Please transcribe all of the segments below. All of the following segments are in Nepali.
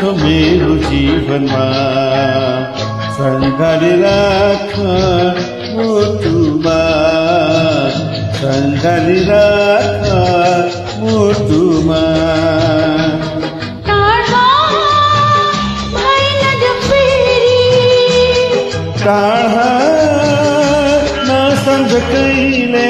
छौ मेरो जीवनमा सँगाली राख मुटुमा सँगाली राख मुटुमा टाढा नसम्झ कहिले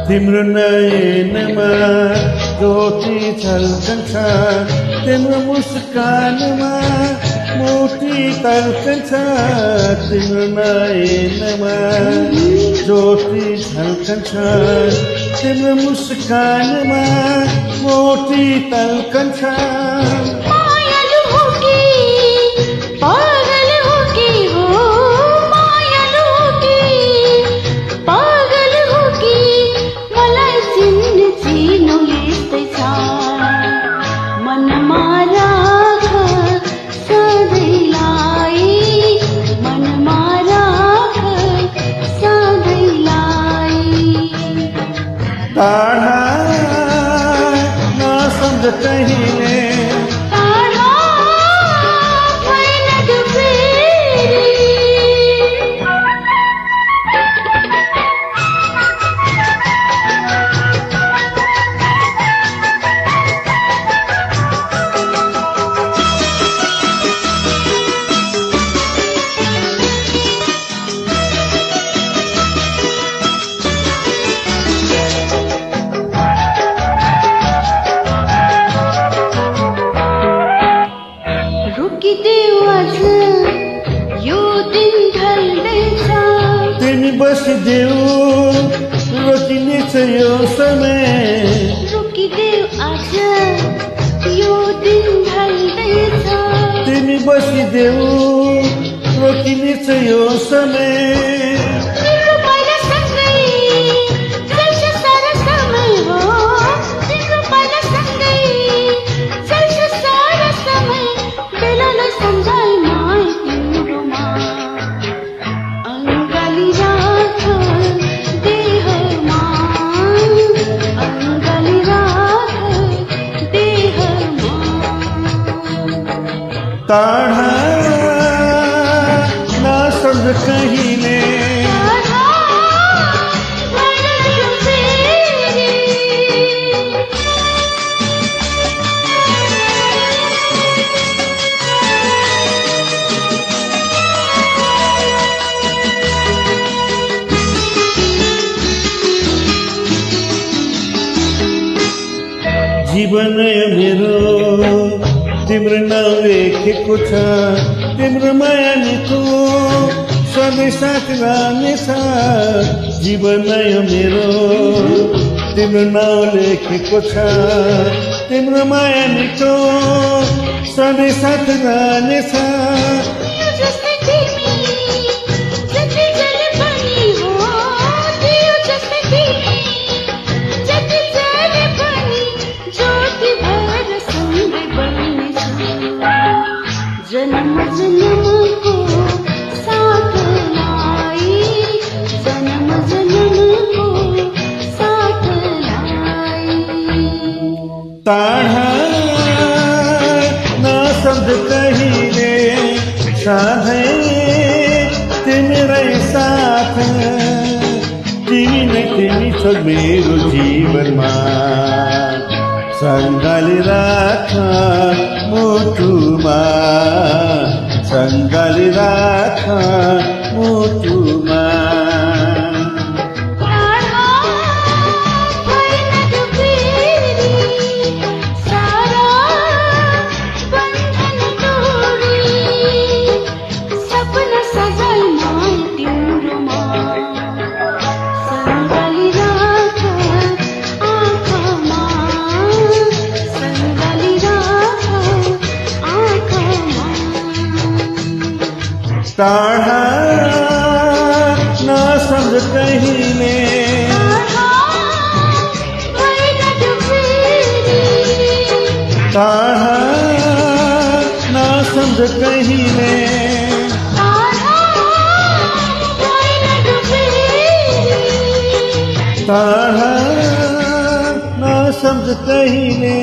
तिम्रो नयनमा ज्योति झल्कन्छ तिम्रो मुस्कानमा मोती तल्कन्छ तिम्रो नयनमा ज्योति झल्कन्छ तिम्रो मुस्कानमा मोती तल्कन्छ टाढा नसम्झ कहिले तिमी बसिदेऊ रोकिनेछ यो समय रोकिदेऊ आज यो दिन ढल्दैछ तिमी बसिदेऊ रोकिनेछ यो समय टाढा नसम्झ कहिले जीवन मेरो तिम्रो नाउँ लेखेको छ तिम्रो माया निको सधैँ साथ रहनेछ जीवन यो मेरो तिम्रो नाउँ लेखेको छ तिम्रो माया निको सधैँ साथ रहनेछ जन्म जन्मको साथलाई जन्म जन्मको साथलाई टाढा नसम्झ कहिले सधैँ तिम्रै साथ तिमी नै तिमी छौ मेरो जीवनमा सँगाली राख मुटुमा सँगाली राख मुटुमा टाढा नसम्झ कहिले टाढा नसम्झ कहिले